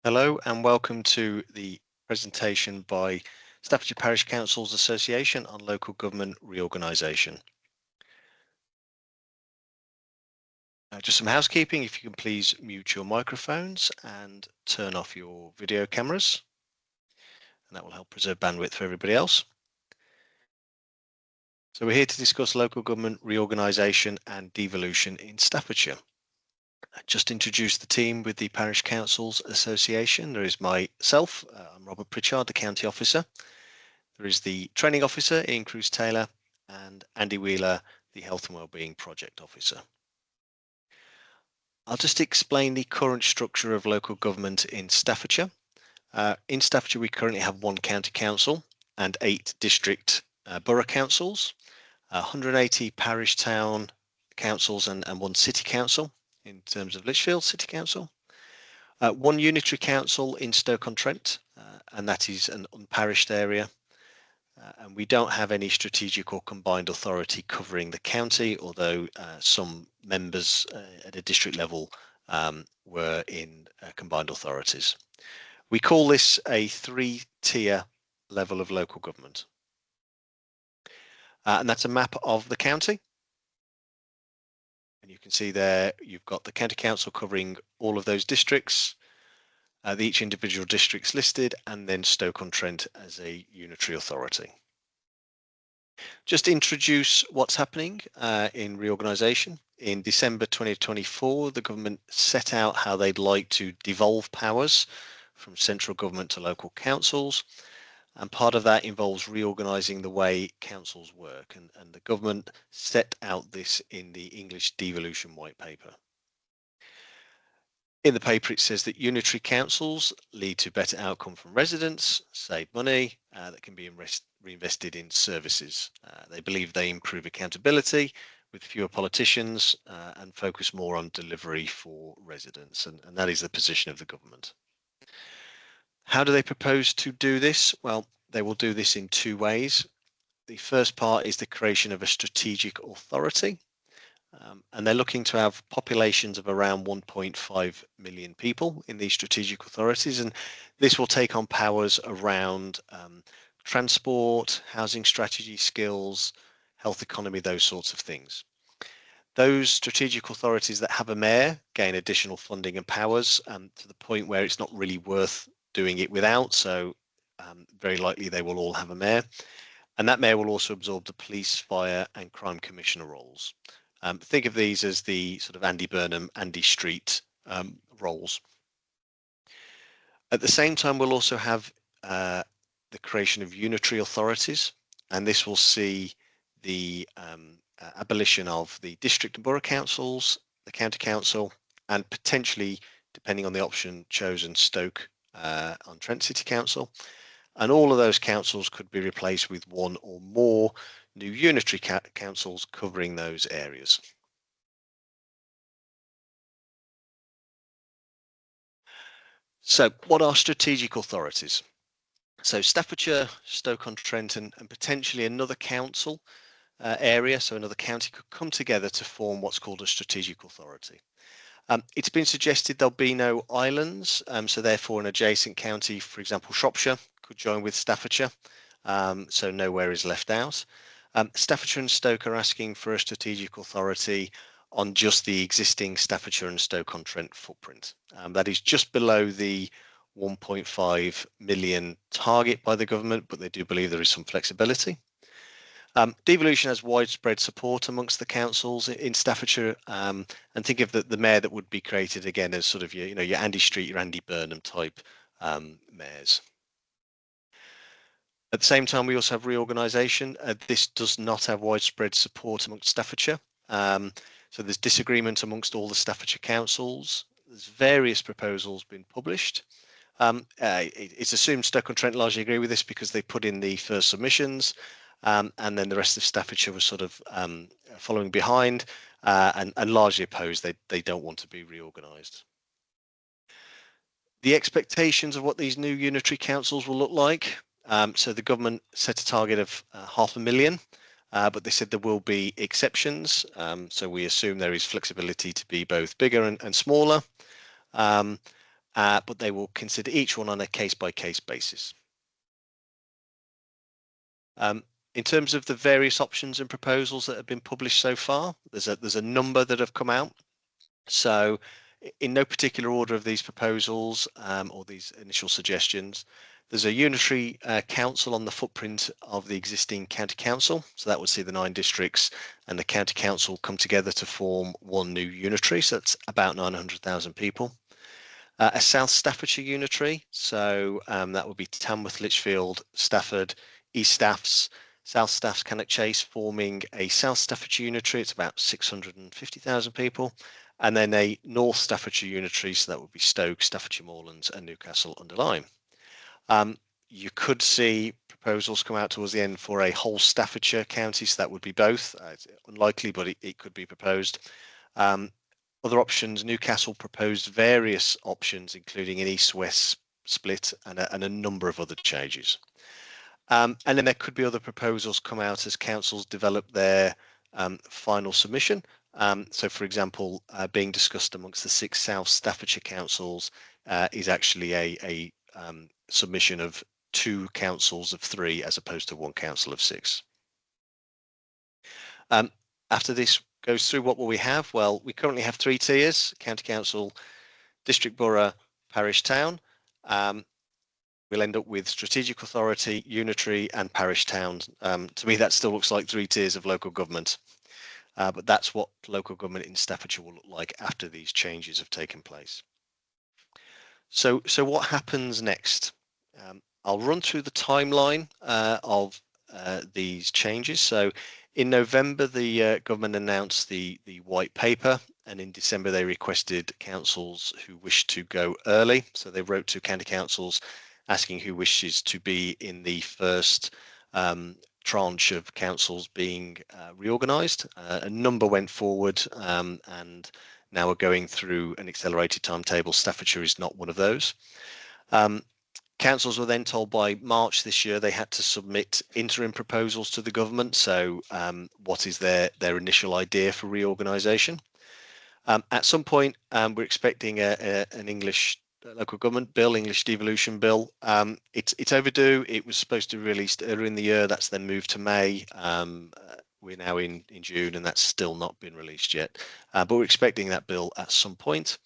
Hello and welcome to the presentation by Staffordshire Parish Councils Association on local government reorganisation. Just some housekeeping, if you can please mute your microphones and turn off your video cameras, and that will help preserve bandwidth for everybody else. So we're here to discuss local government reorganisation and devolution in Staffordshire. Just introduce the team with the Parish Councils Association. There is myself, I'm Robert Pritchard, the County Officer. There is the Training Officer, Ian Cruz-Taylor, and Andy Wheeler, the Health and Wellbeing Project Officer. I'll just explain the current structure of local government in Staffordshire. In Staffordshire, we currently have one county council and 8 district borough councils, 180 parish town councils and 1 city council in terms of Lichfield City Council. 1 unitary council in Stoke-on-Trent, and that is an unparished area. And we don't have any strategic or combined authority covering the county, although some members at a district level were in combined authorities. We call this a 3-tier level of local government. And that's a map of the county. And you can see there you've got the county council covering all of those districts, each individual district's listed, and then Stoke-on-Trent as a unitary authority. Just introduce what's happening in reorganisation. In December 2024, the government set out how they'd like to devolve powers from central government to local councils. And part of that involves reorganising the way councils work. And the government set out this in the English Devolution White Paper. In the paper, it says that unitary councils lead to better outcome from residents, save money that can be reinvested in services. They believe they improve accountability with fewer politicians and focus more on delivery for residents. And that is the position of the government. How do they propose to do this? Well, they will do this in 2 ways. The first part is the creation of a strategic authority. And they're looking to have populations of around 1.5 million people in these strategic authorities. And this will take on powers around transport, housing strategy, skills, health economy, those sorts of things. Those strategic authorities that have a mayor gain additional funding and powers to the point where it's not really worth doing it without. So very likely they will all have a mayor. And that mayor will also absorb the police, fire and crime commissioner roles. Think of these as the sort of Andy Burnham, Andy Street roles. At the same time, we'll also have the creation of unitary authorities, and this will see the abolition of the district and borough councils, the county council, and potentially, depending on the option chosen, Stoke-on-Trent City Council. And all of those councils could be replaced with 1 or more new unitary councils covering those areas. So what are strategic authorities? So Staffordshire, Stoke-on-Trent and potentially another council area, so another county, could come together to form what's called a strategic authority. It's been suggested there'll be no islands, so therefore an adjacent county, for example Shropshire, could join with Staffordshire, so nowhere is left out. Staffordshire and Stoke are asking for a strategic authority on just the existing Staffordshire and Stoke-on-Trent footprint. That is just below the 1.5 million target by the government, but they do believe there is some flexibility. Devolution has widespread support amongst the councils in Staffordshire, and think of the mayor that would be created again as sort of your Andy Street, your Andy Burnham type mayors. At the same time, we also have reorganisation. This does not have widespread support amongst Staffordshire. So there's disagreement amongst all the Staffordshire councils. There's various proposals been published. It's assumed Stoke-on-Trent largely agree with this because they put in the first submissions, and then the rest of Staffordshire was sort of following behind and largely opposed. They don't want to be reorganised. The expectations of what these new unitary councils will look like. So the government set a target of 500,000, but they said there will be exceptions. So we assume there is flexibility to be both bigger and smaller. but they will consider each one on a case-by-case basis. In terms of the various options and proposals that have been published so far, there's a number that have come out. So, in no particular order of these proposals or these initial suggestions, there's a unitary council on the footprint of the existing county council. So that would see the 9 districts and the county council come together to form one new unitary. So that's about 900,000 people. A South Staffordshire unitary, so that would be Tamworth, Lichfield, Stafford, East Staffs, South Staffs, Cannock Chase, forming a South Staffordshire unitary. It's about 650,000 people. And then a North Staffordshire unitary, so that would be Stoke, Staffordshire Moorlands, and Newcastle under Lyme. You could see proposals come out towards the end for a whole Staffordshire county, so that would be both. It's unlikely, but it could be proposed. Other options, Newcastle proposed various options, including an east-west split and a number of other changes. And then there could be other proposals come out as councils develop their final submission. So, for example, being discussed amongst the 6 South Staffordshire councils is actually a submission of 2 councils of 3 as opposed to 1 council of 6. After this goes through, what will we have? Well, we currently have 3 tiers: county council, district, borough, parish, town. We'll end up with strategic authority, unitary, and parish town. To me, that still looks like 3 tiers of local government, but that's what local government in Staffordshire will look like after these changes have taken place. So what happens next? I'll run through the timeline of these changes. So in November, the government announced the white paper, and in December they requested councils who wished to go early. So they wrote to county councils asking who wishes to be in the first tranche of councils being reorganised. A number went forward and now we're going through an accelerated timetable. Staffordshire is not one of those. Councils were then told by March this year they had to submit interim proposals to the government. So what is their initial idea for reorganisation? At some point, we're expecting an English local government bill, English devolution bill. It's overdue. It was supposed to be released earlier in the year. That's then moved to May. We're now in June, and that's still not been released yet. But we're expecting that bill at some point.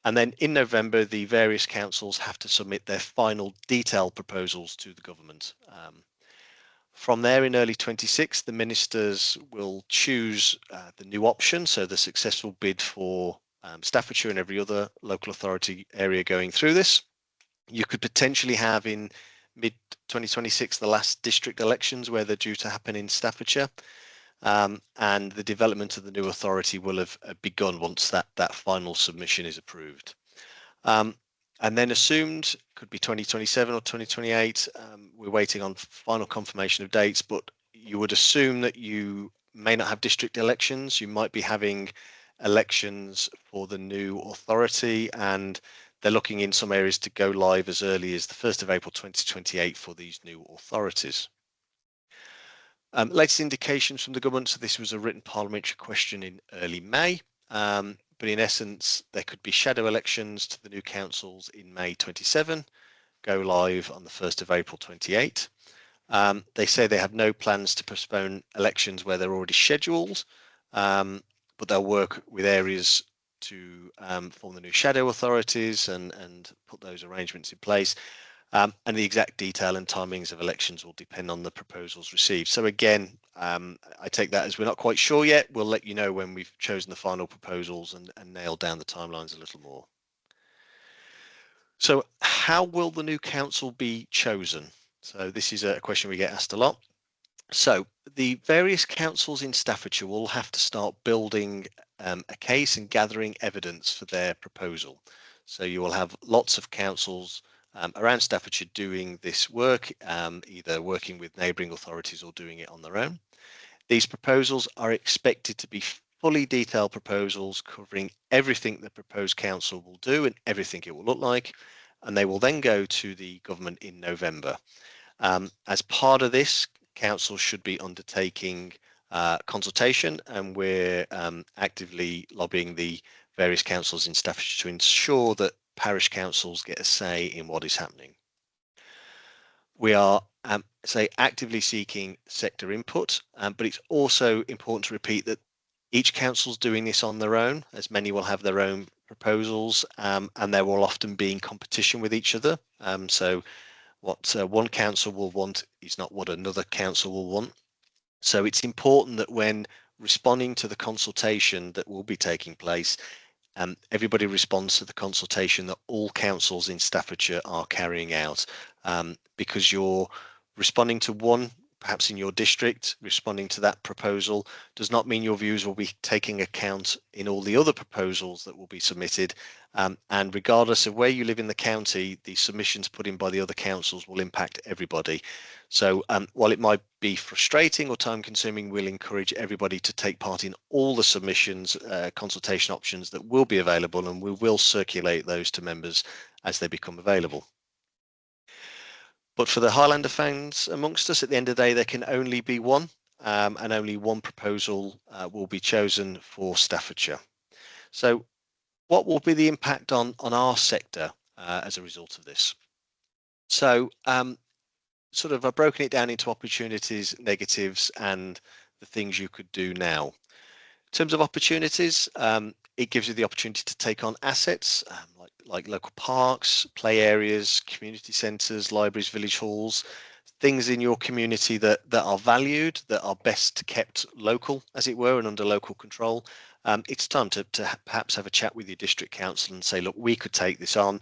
And then in November, the various councils have to submit their final detailed proposals to the government. From there, in early 26, the ministers will choose the new option, so the successful bid for Staffordshire and every other local authority area going through this. You could potentially have in mid-2026 the last district elections where they're due to happen in Staffordshire. And the development of the new authority will have begun once that final submission is approved. And then assumed could be 2027 or 2028. We're waiting on final confirmation of dates, but you would assume that you may not have district elections. You might be having elections for the new authority, and they're looking in some areas to go live as early as the 1st of April 2028 for these new authorities. Latest indications from the government, so this was a written parliamentary question in early May, but in essence there could be shadow elections to the new councils in May 27, go live on the 1st of April 28. They say they have no plans to postpone elections where they're already scheduled, but they'll work with areas to form the new shadow authorities and put those arrangements in place. And the exact detail and timings of elections will depend on the proposals received. So again, I take that as we're not quite sure yet. We'll let you know when we've chosen the final proposals and nailed down the timelines a little more. So how will the new council be chosen? So this is a question we get asked a lot. So the various councils in Staffordshire will have to start building a case and gathering evidence for their proposal. So you will have lots of councils around Staffordshire doing this work, either working with neighbouring authorities or doing it on their own. These proposals are expected to be fully detailed proposals covering everything the proposed council will do and everything it will look like, and they will then go to the government in November. As part of this, council should be undertaking consultation, and we're actively lobbying the various councils in Staffordshire to ensure that parish councils get a say in what is happening. We are, say, actively seeking sector input, but it's also important to repeat that each council's doing this on their own, as many will have their own proposals, and they will often be in competition with each other. So what one council will want is not what another council will want. So it's important that when responding to the consultation that will be taking place, everybody responds to the consultation that all councils in Staffordshire are carrying out, because you're responding to one, perhaps in your district, responding to that proposal does not mean your views will be taking account in all the other proposals that will be submitted. And regardless of where you live in the county, the submissions put in by the other councils will impact everybody. So while it might be frustrating or time consuming, we'll encourage everybody to take part in all the submissions, consultation options that will be available, and we will circulate those to members as they become available. But for the Highlander fans amongst us, at the end of the day, there can only be one, and only one proposal will be chosen for Staffordshire. So what will be the impact on our sector as a result of this? So sort of I've broken it down into opportunities, negatives, and the things you could do now. In terms of opportunities, it gives you the opportunity to take on assets like local parks, play areas, community centres, libraries, village halls, things in your community that are valued, that are best kept local, as it were, and under local control. It's time to perhaps have a chat with your district council and say, look, we could take this on,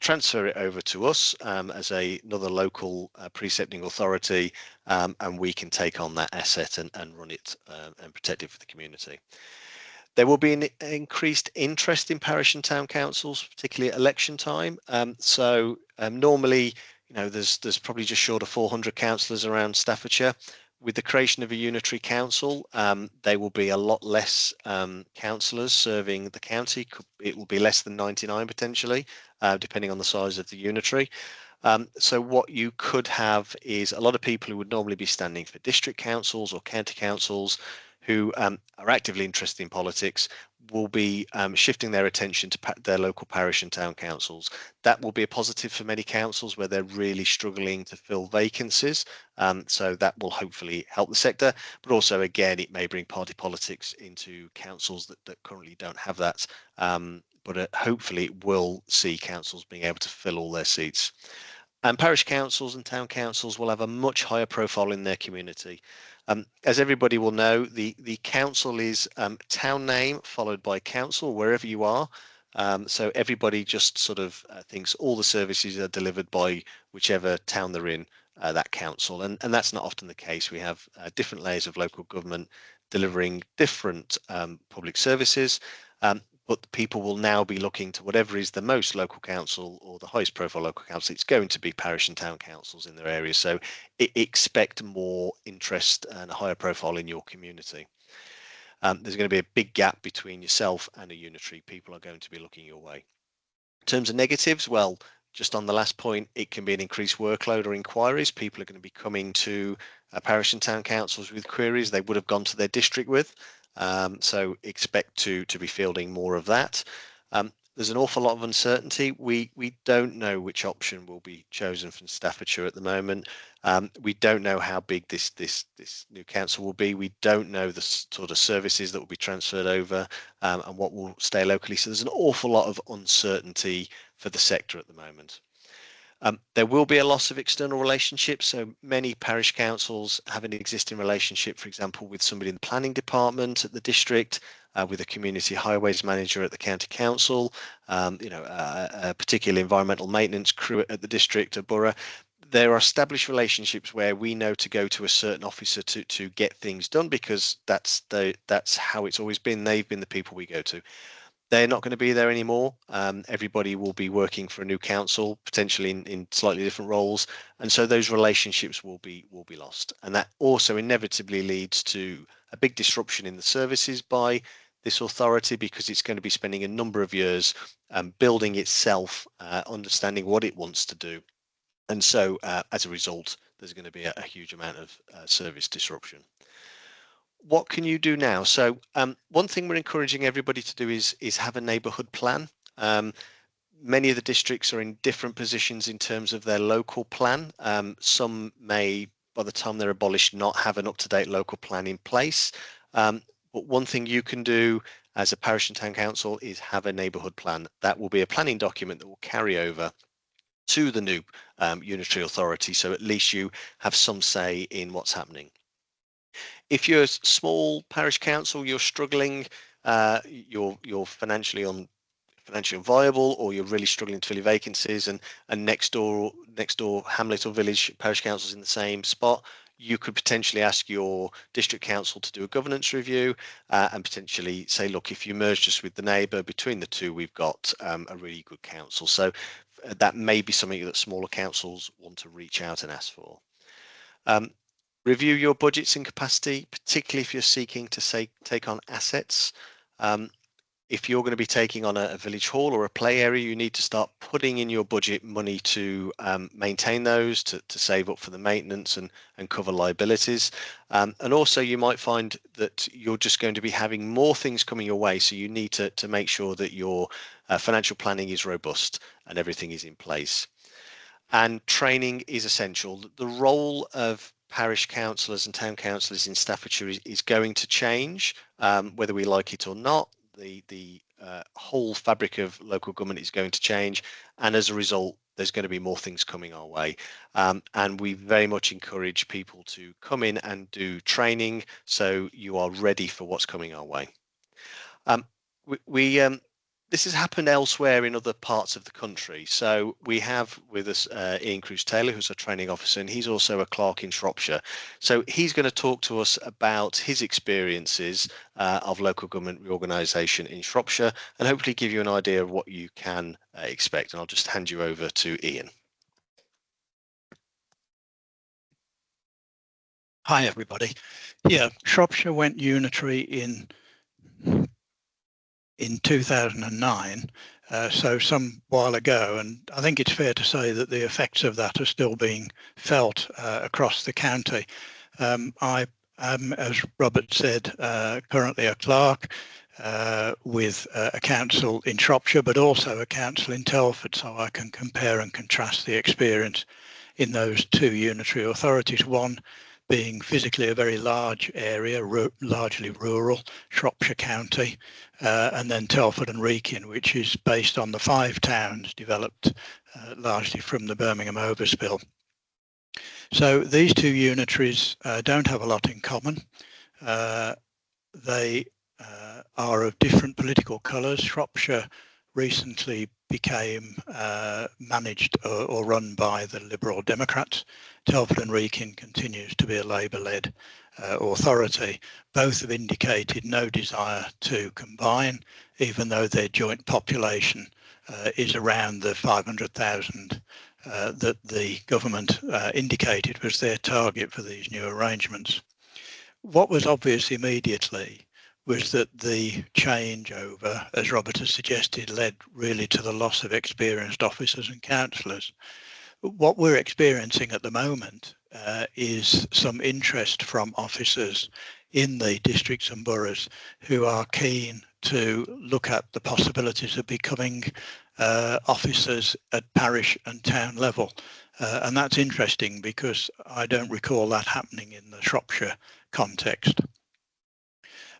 transfer it over to us as another local precepting authority, and we can take on that asset and run it and protect it for the community. There will be an increased interest in parish and town councils, particularly at election time. So normally, there's probably just short of 400 councillors around Staffordshire. With the creation of a unitary council, there will be a lot less councillors serving the county. It will be less than 99 potentially, depending on the size of the unitary. So what you could have is a lot of people who would normally be standing for district councils or county councils who are actively interested in politics will be shifting their attention to their local parish and town councils. That will be a positive for many councils where they're really struggling to fill vacancies. So that will hopefully help the sector, but also again, it may bring party politics into councils that currently don't have that. But hopefully it will see councils being able to fill all their seats. And parish councils and town councils will have a much higher profile in their community. As everybody will know, the council is town name followed by council wherever you are. So everybody just sort of thinks all the services are delivered by whichever town they're in, that council. And that's not often the case. We have different layers of local government delivering different public services. But people will now be looking to whatever is the most local council or the highest profile local council. It's going to be parish and town councils in their areas. So expect more interest and a higher profile in your community. There's going to be a big gap between yourself and a unitary. People are going to be looking your way. In terms of negatives, well, just on the last point, it can be an increased workload or inquiries. People are going to be coming to parish and town councils with queries they would have gone to their district with. So expect to be fielding more of that. There's an awful lot of uncertainty. We don't know which option will be chosen from Staffordshire at the moment. We don't know how big this new council will be. We don't know the sort of services that will be transferred over and what will stay locally. So there's an awful lot of uncertainty for the sector at the moment. There will be a loss of external relationships. So many parish councils have an existing relationship, for example, with somebody in the planning department at the district, with a community highways manager at the county council, a particular environmental maintenance crew at the district or borough. There are established relationships where we know to go to a certain officer to get things done because that's how it's always been. They've been the people we go to. They're not going to be there anymore. Everybody will be working for a new council, potentially in slightly different roles, and so those relationships will be lost. And that also inevitably leads to a big disruption in the services by this authority because it's going to be spending a number of years building itself, understanding what it wants to do, and so as a result, there's going to be a huge amount of service disruption. What can you do now? So one thing we're encouraging everybody to do is have a neighbourhood plan. Many of the districts are in different positions in terms of their local plan. Some may, by the time they're abolished, not have an up-to-date local plan in place. But one thing you can do as a parish and town council is have a neighbourhood plan. That will be a planning document that will carry over to the new unitary authority, so at least you have some say in what's happening. If you're a small parish council, you're struggling, you're financially unviable, or you're really struggling to fill your vacancies, and next door hamlet or village parish councils in the same spot, you could potentially ask your district council to do a governance review and potentially say, look, if you merged us with the neighbour, between the two we've got a really good council. So that may be something that smaller councils want to reach out and ask for. Review your budgets and capacity, particularly if you're seeking to take on assets. If you're going to be taking on a village hall or a play area, you need to start putting in your budget money to maintain those, to save up for the maintenance and cover liabilities. And also you might find that you're just going to be having more things coming your way, so you need to make sure that your financial planning is robust and everything is in place. And training is essential. The role of parish councillors and town councillors in Staffordshire is going to change, whether we like it or not. The whole fabric of local government is going to change, and as a result, there's going to be more things coming our way. And we very much encourage people to come in and do training, so you are ready for what's coming our way. This has happened elsewhere in other parts of the country. So we have with us Ian Cruz-Taylor, who's a training officer, and he's also a clerk in Shropshire. So he's going to talk to us about his experiences of local government reorganisation in Shropshire, and hopefully give you an idea of what you can expect. And I'll just hand you over to Ian. Hi, everybody. Yeah, Shropshire went unitary in 2009, so some while ago, and I think it's fair to say that the effects of that are still being felt across the county. I am, as Robert said, currently a clerk with a council in Shropshire, but also a council in Telford, so I can compare and contrast the experience in those two unitary authorities. One being physically a very large area, largely rural, Shropshire County, and then Telford and Wrekin, which is based on the 5 towns developed largely from the Birmingham overspill. So these two unitaries don't have a lot in common. They are of different political colours. Shropshire recently became managed or run by the Liberal Democrats. Telford and Wrekin continues to be a Labour-led authority. Both have indicated no desire to combine, even though their joint population is around the 500,000 that the government indicated was their target for these new arrangements. What was obvious immediately was that the changeover, as Robert has suggested, led really to the loss of experienced officers and councillors. What we're experiencing at the moment is some interest from officers in the districts and boroughs who are keen to look at the possibilities of becoming officers at parish and town level. And that's interesting because I don't recall that happening in the Shropshire context.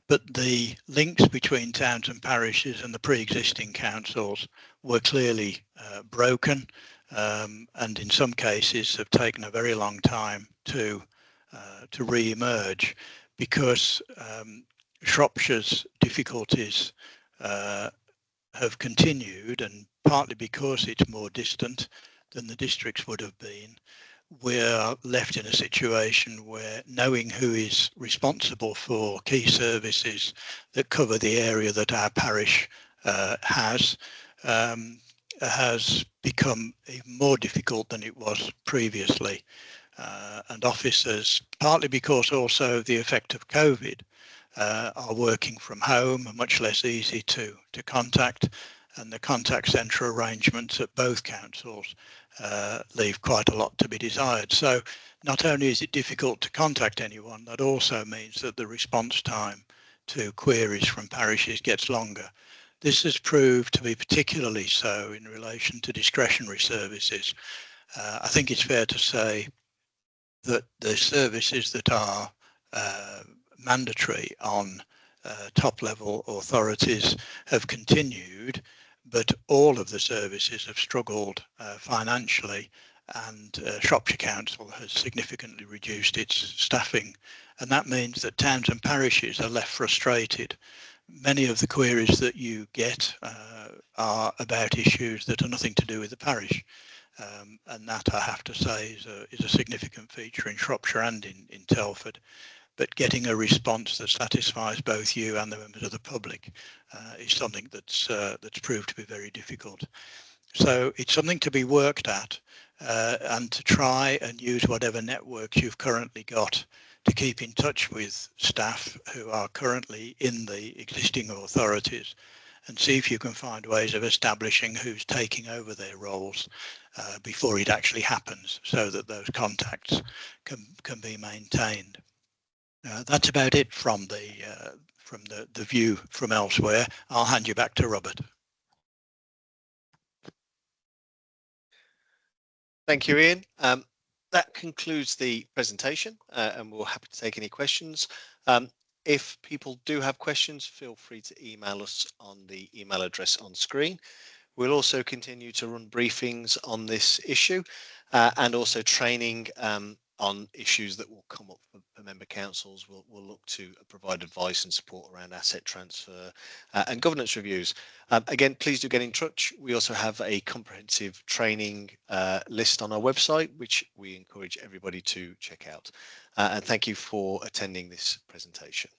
But the links between towns and parishes and the pre-existing councils were clearly broken, and in some cases have taken a very long time to re-emerge, because Shropshire's difficulties have continued, and partly because it's more distant than the districts would have been. We're left in a situation where knowing who is responsible for key services that cover the area that our parish has become even more difficult than it was previously. And officers, partly because also of the effect of COVID, are working from home and much less easy to contact, and the contact centre arrangements at both councils leave quite a lot to be desired. So not only is it difficult to contact anyone, that also means that the response time to queries from parishes gets longer. This has proved to be particularly so in relation to discretionary services. I think it's fair to say that the services that are mandatory on top level authorities have continued, but all of the services have struggled financially, and Shropshire Council has significantly reduced its staffing, and that means that towns and parishes are left frustrated. Many of the queries that you get are about issues that are nothing to do with the parish. And that, I have to say, is a significant feature in Shropshire and in Telford. But getting a response that satisfies both you and the members of the public is something that's proved to be very difficult. So it's something to be worked at, and to try and use whatever networks you've currently got to keep in touch with staff who are currently in the existing authorities, and see if you can find ways of establishing who's taking over their roles before it actually happens, so that those contacts can be maintained. That's about it from the view from elsewhere. I'll hand you back to Robert. Thank you, Ian. That concludes the presentation, and we're happy to take any questions. If people do have questions, feel free to email us on the email address on screen. We'll also continue to run briefings on this issue, and also training on issues that will come up for member councils. We'll look to provide advice and support around asset transfer and governance reviews. Again, please do get in touch. We also have a comprehensive training list on our website, which we encourage everybody to check out. And thank you for attending this presentation.